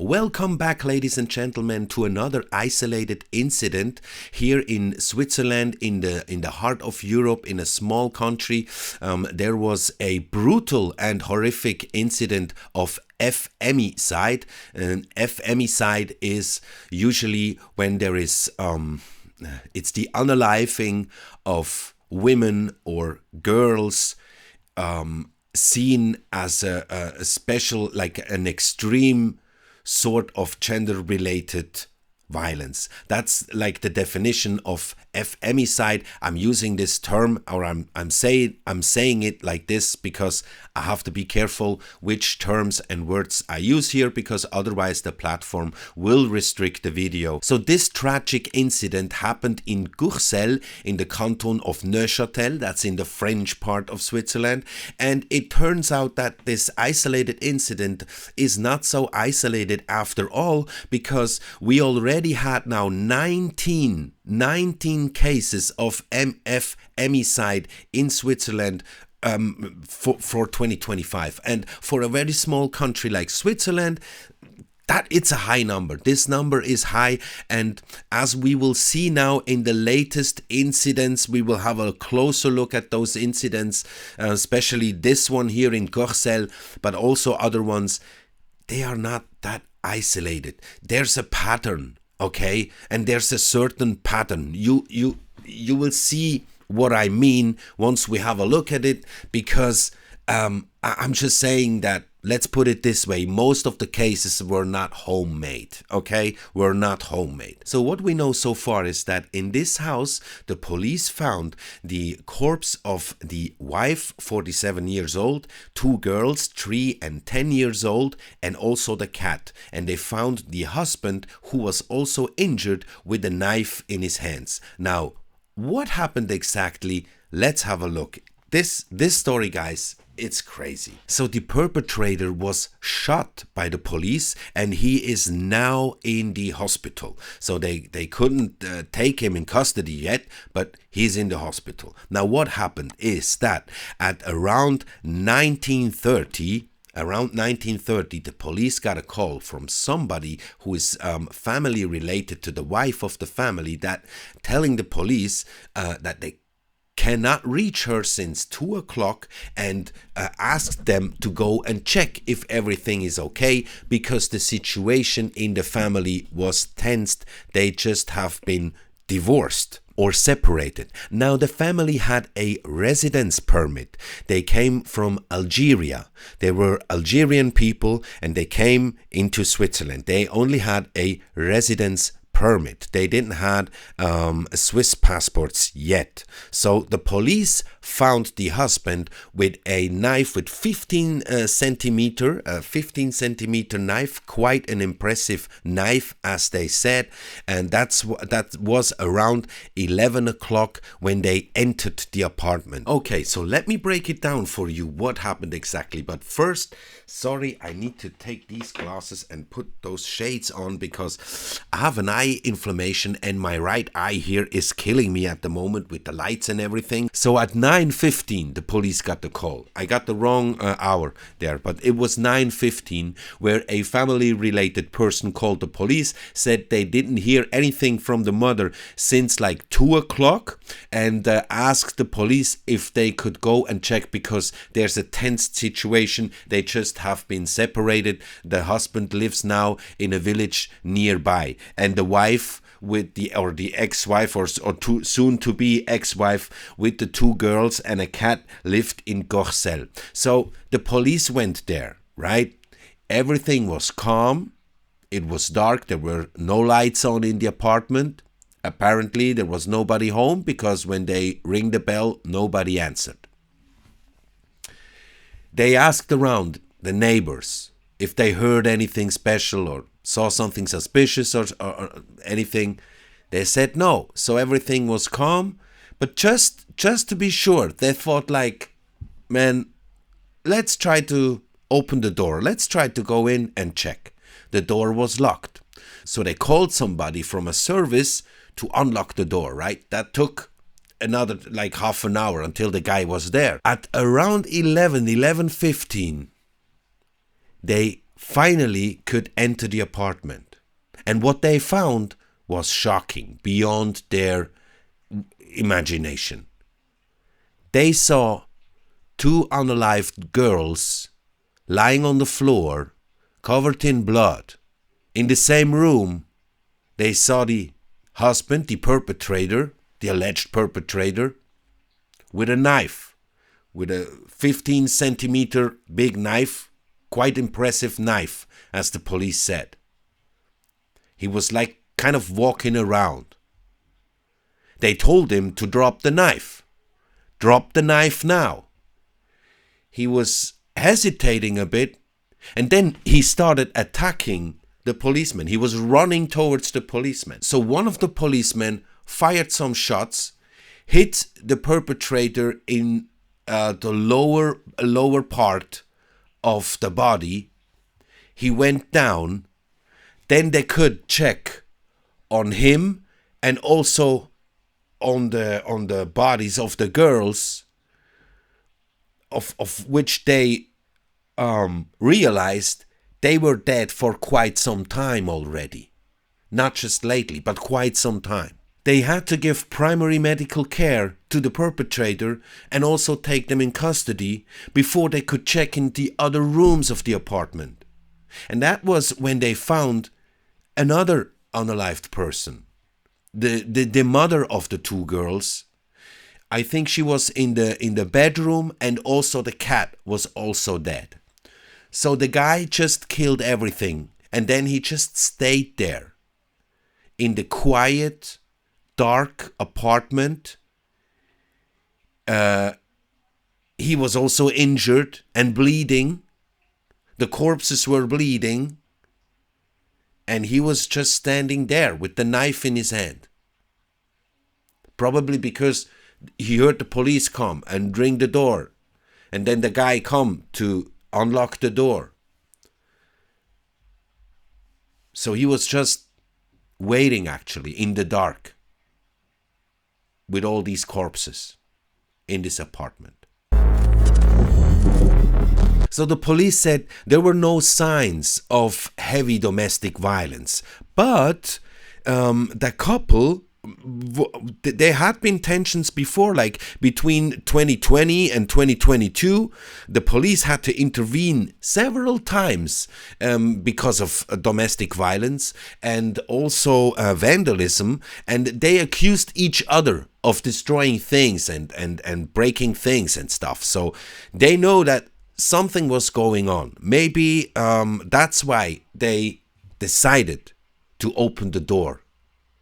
Welcome back, ladies and gentlemen, to another isolated incident here in Switzerland, in the heart of Europe, in a small country. There was a brutal and horrific incident of femicide. And femicide is usually when there is it's the unaliving of women or girls, seen as a special, like an extreme sort of gender-related violence. That's like the definition of femicide. I'm using this term, or I'm saying it like this because I have to be careful which terms and words I use here, because otherwise the platform will restrict the video. So this tragic incident happened in Courcelles, in the canton of Neuchâtel, that's in the French part of Switzerland. And it turns out that this isolated incident is not so isolated after all, because we already had now 19 cases of femicide in Switzerland for 2025. And for a very small country like Switzerland, that it's a high number. This number is high, and as we will see now in the latest incidents, we will have a closer look at those incidents, especially this one here in Courcelles, but also other ones. They are not that isolated. There's a pattern, okay? And there's a certain pattern. You will see what I mean once we have a look at it, because I'm just saying that, let's put it this way, most of the cases were not homemade, okay? Were not homemade. So what we know so far is that in this house, the police found the corpse of the wife, 47 years old, two girls, 3 and 10 years old, and also the cat. And they found the husband, who was also injured with a knife in his hands. Now, what happened exactly? Let's have a look. This story, guys, it's crazy. So the perpetrator was shot by the police, and he is now in the hospital. So they couldn't take him in custody yet, but he's in the hospital. Now what happened is that at around 1930, the police got a call from somebody who is family related to the wife of the family, that telling the police that they cannot reach her since 2 o'clock, and asked them to go and check if everything is okay, because the situation in the family was tensed. They just have been divorced or separated. Now the family had a residence permit. They came from Algeria. They were Algerian people, and they came into Switzerland. They only had a residence permit. They didn't have Swiss passports yet. So the police found the husband with a knife with 15 centimeter knife, quite an impressive knife, as they said. And that was around 11 o'clock when they entered the apartment. Okay, so let me break it down for you what happened exactly. But first, sorry, I need to take these glasses and put those shades on, because I have an eye inflammation and my right eye here is killing me at the moment with the lights and everything. So at 9:15 the police got the call. I got the wrong hour there, but it was 9:15, where a family related person called the police, said they didn't hear anything from the mother since like 2 o'clock, and asked the police if they could go and check, because there's a tense situation. They just have been separated. The husband lives now in a village nearby, and the wife with the ex-wife, or soon to be ex-wife, with the two girls and a cat, lived in Courcelles. So the police went there, right? Everything was calm. It was dark. There were no lights on in the apartment. Apparently there was nobody home, because when they ring the bell, nobody answered. They asked around the neighbors if they heard anything special or saw something suspicious or anything. They said no. So everything was calm. But just to be sure, they thought like, man, let's try to open the door. Let's try to go in and check. The door was locked. So they called somebody from a service to unlock the door, right? That took another like half an hour until the guy was there. At around 11:15, they finally could enter the apartment. And what they found was shocking, beyond their imagination. They saw two unalived girls lying on the floor, covered in blood. In the same room, they saw the husband, the perpetrator, the alleged perpetrator, with a knife, with a 15 centimeter big knife, quite impressive knife, as the police said. He was like kind of walking around. They told him to drop the knife. Drop the knife now. He was hesitating a bit, and then he started attacking the policeman. He was running towards the policeman. So one of the policemen fired some shots, hit the perpetrator in the lower part of the body. He went down. Then they could check on him and also on the bodies of the girls, of which they realized they were dead for quite some time already. Not just lately, but quite some time. They had to give primary medical care to the perpetrator and also take them in custody before they could check in the other rooms of the apartment. And that was when they found another unalived person. The mother of the two girls. I think she was in the bedroom, and also the cat was also dead. So the guy just killed everything, and then he just stayed there in the quiet, dark apartment. He was also injured and bleeding. The corpses were bleeding, and he was just standing there with the knife in his hand. Probably because he heard the police come and ring the door, and then the guy come to unlock the door. So he was just waiting, actually, in the dark with all these corpses in this apartment. So the police said there were no signs of heavy domestic violence, but the couple, there had been tensions before, like between 2020 and 2022. The police had to intervene several times because of domestic violence and also vandalism, and they accused each other of destroying things and breaking things and stuff. So they know that something was going on. Maybe that's why they decided to open the door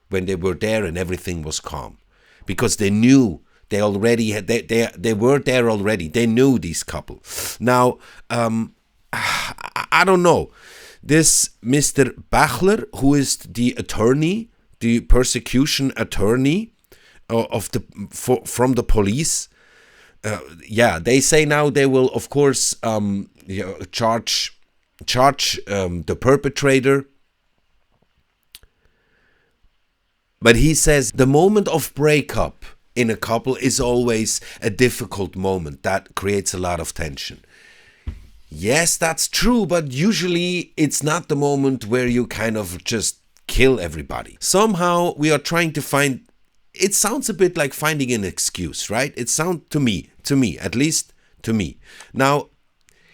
when they were there and everything was calm, because they knew they already had they were there already. They knew these couple. Now I don't know, this Mr. Bachler, who is the attorney, the persecution attorney from the police, they say now they will, of course, charge the perpetrator. But he says the moment of breakup in a couple is always a difficult moment that creates a lot of tension. Yes, that's true, but usually it's not the moment where you kind of just kill everybody. Somehow we are trying to find, it sounds a bit like finding an excuse, right? It sounds to me, at least to me. Now,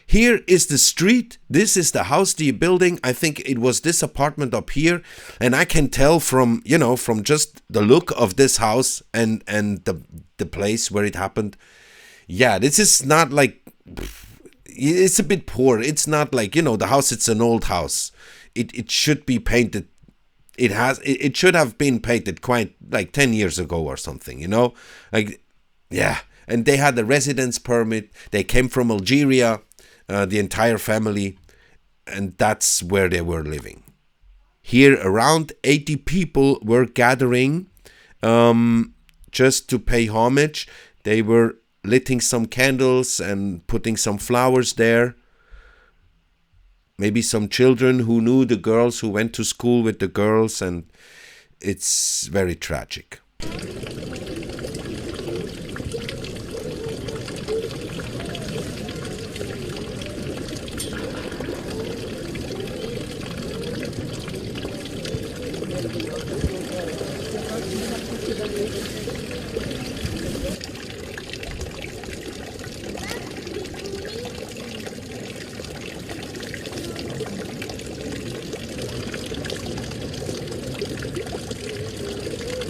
here is the street. This is the house, the building. I think it was this apartment up here. And I can tell from just the look of this house and the place where it happened. Yeah, this is not like, it's a bit poor. It's not like, the house, it's an old house. It should be painted. It should have been painted quite like 10 years ago or something, like, yeah. And they had a residence permit. They came from Algeria. The entire family, and that's where they were living. Here, around 80 people were gathering just to pay homage. They were lighting some candles and putting some flowers there. Maybe some children who knew the girls, who went to school with the girls, and it's very tragic.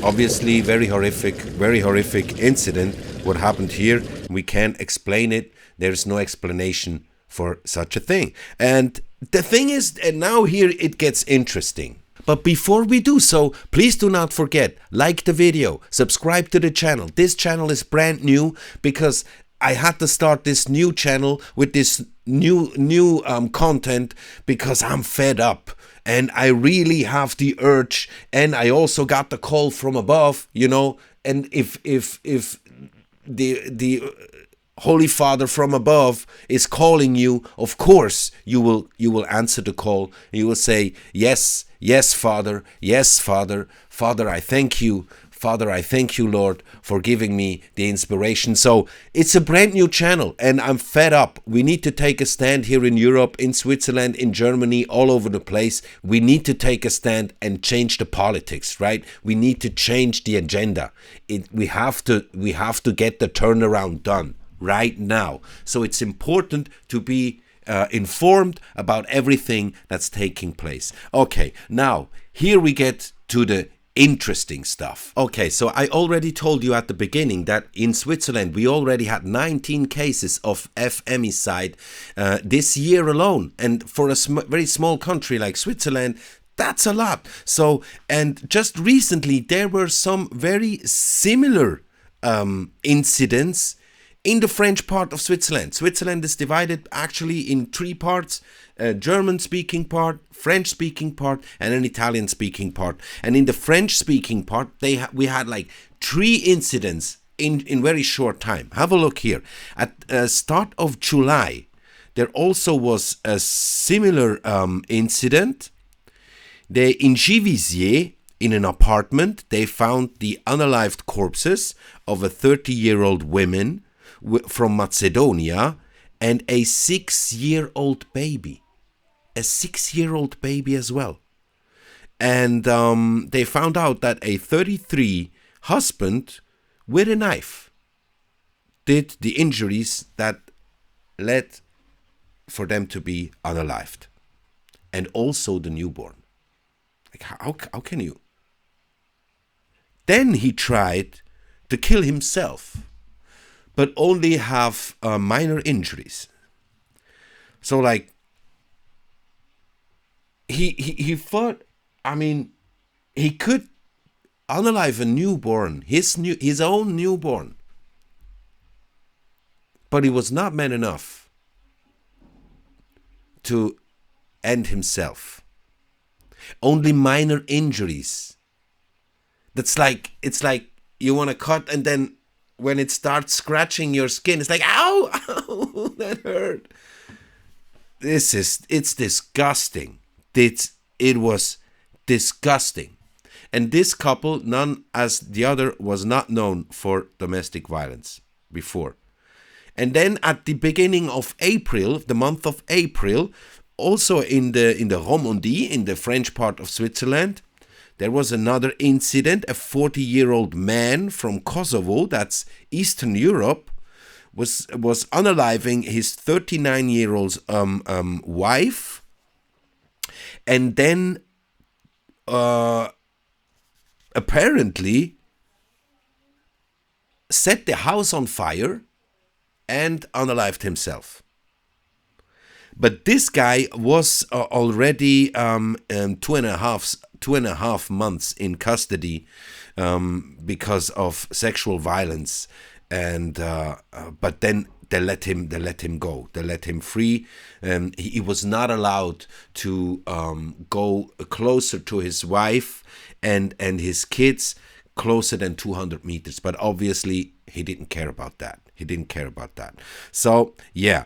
Obviously, very horrific incident. What happened here? We can't explain it. There's no explanation for such a thing. And the thing is, and now here it gets interesting. But before we do so, please do not forget, like the video, subscribe to the channel. This channel is brand new because I had to start this new channel with this new content because I'm fed up. And I really have the urge, and I also got the call from above, and if the Holy Father from above is calling you, of course you will answer the call. You will say, yes, Father, Father, I thank you. Father, I thank you, Lord, for giving me the inspiration. So it's a brand new channel and I'm fed up. We need to take a stand here in Europe, in Switzerland, in Germany, all over the place. We need to take a stand and change the politics, right? We need to change the agenda. We have to get the turnaround done right now. So it's important to be informed about everything that's taking place. Okay, now here we get to the interesting stuff. Okay, so I already told you at the beginning that in Switzerland we already had 19 cases of femicide this year alone, and for a very small country like Switzerland, that's a lot. So, and just recently there were some very similar incidents in the French part of Switzerland. Switzerland is divided actually in three parts: a German-speaking part, French-speaking part, and an Italian-speaking part. And in the French-speaking part, we had like 3 incidents in very short time. Have a look here. At the start of July, there also was a similar incident. In Givisier, in an apartment, they found the unalived corpses of a 30-year-old woman from Macedonia and a 6-year-old baby. A 6-year-old baby as well. And they found out that a 33 husband with a knife did the injuries that led for them to be unalived. And also the newborn. Like, how can you? Then he tried to kill himself, but only have minor injuries. So like, he thought, I mean, he could unalive a newborn, his own newborn, but he was not man enough to end himself. Only minor injuries. It's like you want to cut, and then when it starts scratching your skin, it's like, ow, ow, that hurt. It's disgusting. It was disgusting. And this couple, none as the other, was not known for domestic violence before. And then at the beginning of April, the month of April, also in the Romandie, in the French part of Switzerland, there was another incident. A 40-year-old man from Kosovo, that's Eastern Europe, was unaliving his 39-year-old wife, and then apparently set the house on fire and unalived himself. But this guy was already 2.5 months in custody because of sexual violence, and but then they let him go. They let him free. He was not allowed to go closer to his wife and his kids, closer than 200 meters. But obviously he didn't care about that. So yeah.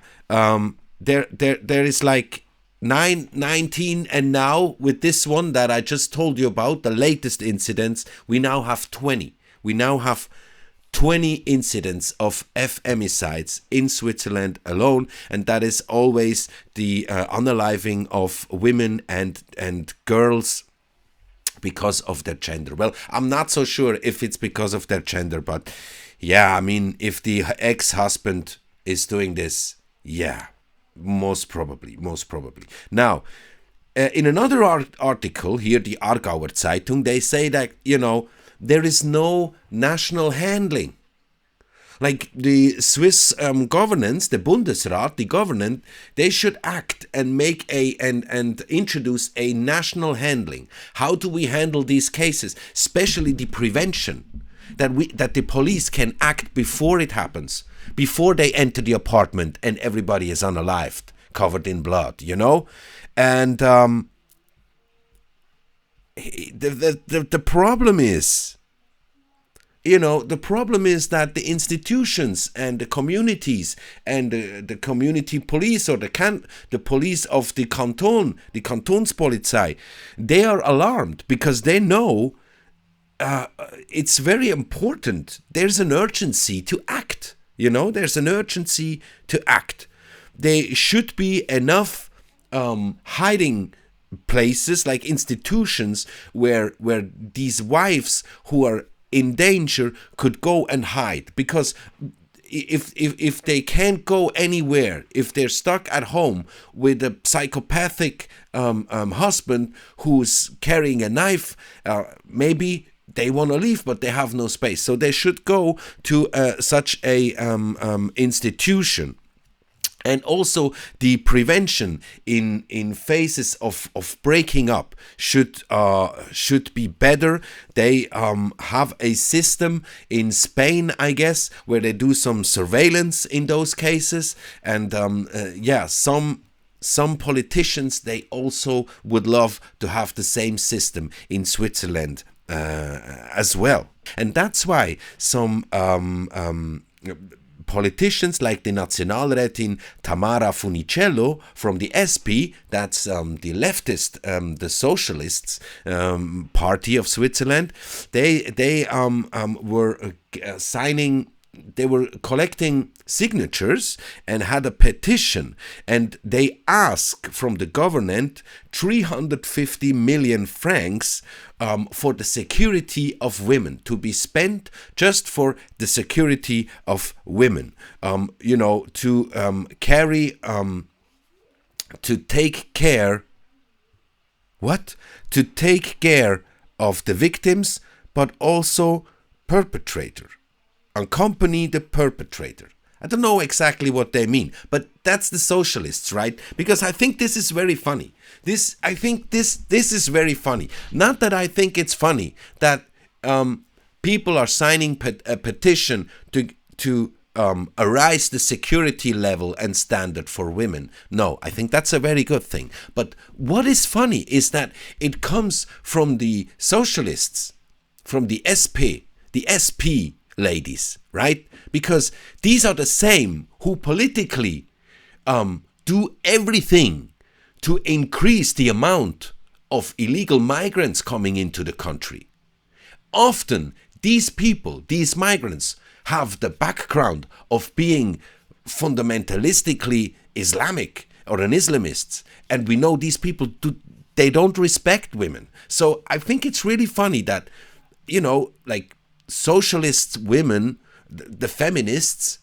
There is like 19, and now with this one that I just told you about, the latest incidents, we now have 20. We now have 20 incidents of femicides in Switzerland alone, and that is always the unaliving of women and girls because of their gender. Well, I'm not so sure if it's because of their gender, but yeah, I mean, if the ex-husband is doing this, yeah. Most probably. Now, in another article here, the Aargauer Zeitung, they say that, there is no national handling. Like the Swiss governance, the Bundesrat, the government, they should act and make and introduce a national handling. How do we handle these cases, especially the prevention, that the police can act before it happens, before they enter the apartment and everybody is unalived, covered in blood, and the problem is. The problem is that the institutions and the communities and the community police or the police of the canton, the Kantonspolizei, they are alarmed because they know it's very important. There's an urgency to act. There's an urgency to act. There should be enough hiding places, like institutions, where these wives who are in danger could go and hide, because if they can't go anywhere, if they're stuck at home with a psychopathic husband who's carrying a knife, maybe they want to leave, but they have no space. So they should go to such a institution. And also the prevention in phases of breaking up should be better. They have a system in Spain, I guess, where they do some surveillance in those cases. And some politicians, they also would love to have the same system in Switzerland as well. And that's why some politicians like the Nationalrätin Tamara Funicello from the SP, that's the leftist, the Socialists party of Switzerland, they were signing. They were collecting signatures and had a petition, and they asked from the government 350 million francs for the security of women, to be spent just for the security of women, to carry, to take care, to take care of the victims, but also perpetrator. Accompany the perpetrator. I don't know exactly what they mean, but that's the socialists, right? Because I think this is very funny. This is very funny. Not that I think it's funny that people are signing a petition to arise the security level and standard for women. No, I think that's a very good thing. But what is funny is that it comes from the socialists, from the SP ladies, right? Because these are the same who politically do everything to increase the amount of illegal migrants coming into the country. Often, these people, these migrants, have the background of being fundamentalistically Islamic or an Islamist, and we know these people they don't respect women. So I think it's really funny that, like, socialist women, the feminists,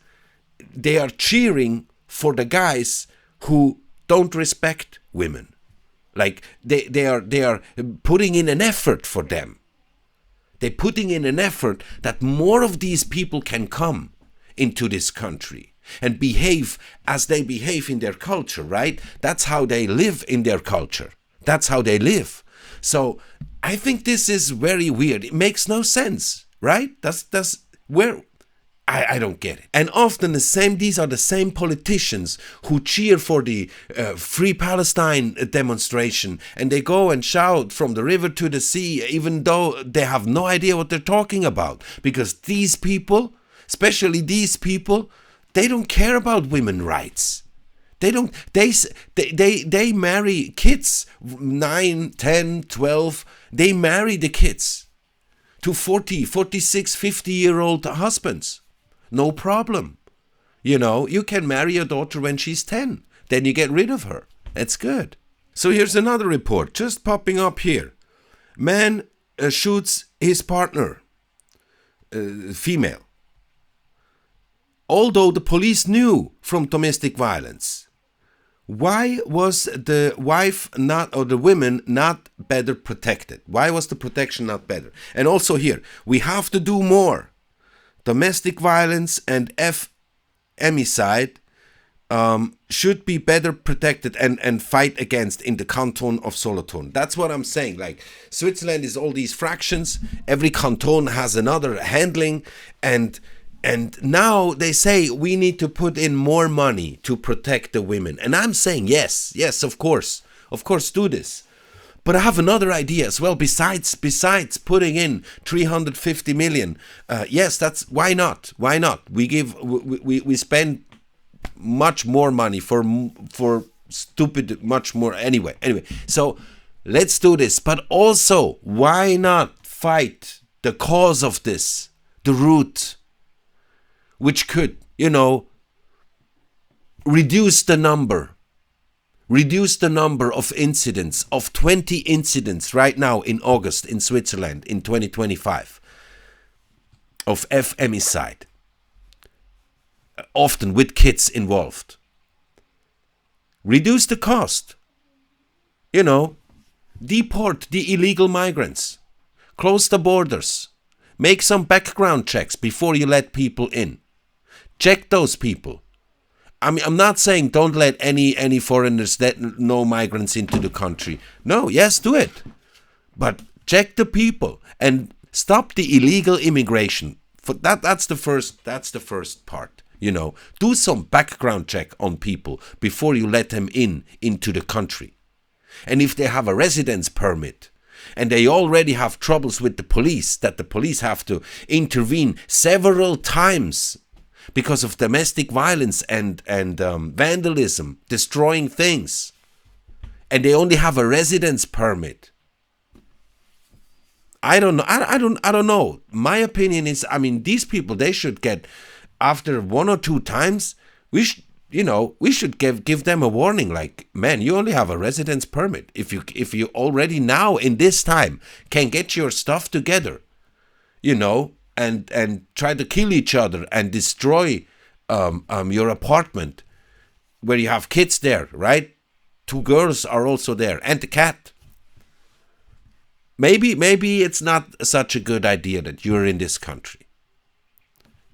they are cheering for the guys who don't respect women. Like they are putting in an effort for them. They're putting in an effort that more of these people can come into this country and behave as they behave in their culture, right? That's how they live in their culture. That's how they live. So I think this is very weird. It makes no sense. Right? That's where I don't get it. And often these are the same politicians who cheer for the Free Palestine demonstration, and they go and shout from the river to the sea, even though they have no idea what they're talking about. Because these people, especially these people, they don't care about women's rights. They marry kids, 9, 10, 12, they marry the kids to 40, 46, 50-year-old husbands. No problem. You can marry your daughter when she's 10. Then you get rid of her. That's good. So here's another report just popping up here. Man shoots his partner, female. Although the police knew from domestic violence. why was the wife not, or the women not better protected? Why was the protection not better? And also here, we have to do more. Domestic violence and femicide should be better protected and fight against in the canton of Solothurn. That's what I'm saying. Like, Switzerland is all these fractions. Every canton has another handling, and now they say we need to put in more money to protect the women. And I'm saying yes, of course, do this. But I have another idea as well. Besides putting in 350 million, yes, that's why not? Why not? We spend much more money for stupid, much more anyway. So let's do this. But also, why not fight the cause of this, the root, which could, reduce the number of incidents, of 20 incidents right now in August in Switzerland in 2025 of femicide, often with kids involved. Reduce the cost. Deport the illegal migrants. Close the borders. Make some background checks before you let people in. Check those people. I mean, I'm not saying don't let any foreigners, no migrants into the country. No, yes, do it. But check the people and stop the illegal immigration. For that's the first part. Do some background check on people before you let them into the country. And if they have a residence permit and they already have troubles with the police, that the police have to intervene several times because of domestic violence and vandalism, destroying things, and they only have a residence permit. I don't know. I don't know. My opinion is, these people, they should get, after 1 or 2 times, we should give them a warning. Like, man, you only have a residence permit. If you already now in this time can get your stuff together, and try to kill each other and destroy your apartment where you have kids there, right? 2 girls are also there, and the cat. Maybe it's not such a good idea that you're in this country.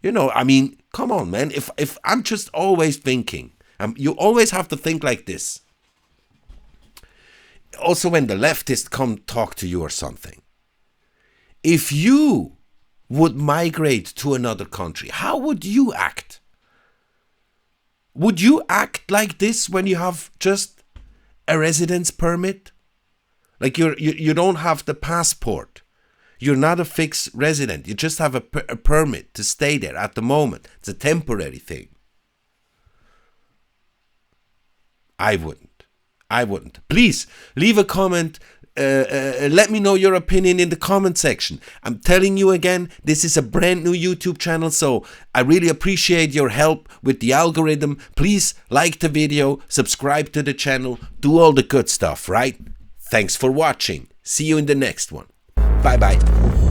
Come on, man. If I'm just always thinking, you always have to think like this. Also, when the leftists come talk to you or something, if you would migrate to another country, how would you act? Would you act like this when you have just a residence permit? Like you don't have the passport. You're not a fixed resident. You just have a permit to stay there at the moment. It's a temporary thing. I wouldn't. Please leave a comment. Let me know your opinion in the comment section. I'm telling you again, this is a brand new YouTube channel, so I really appreciate your help with the algorithm. Please like the video, subscribe to the channel, do all the good stuff, right? Thanks for watching. See you in the next one. Bye bye.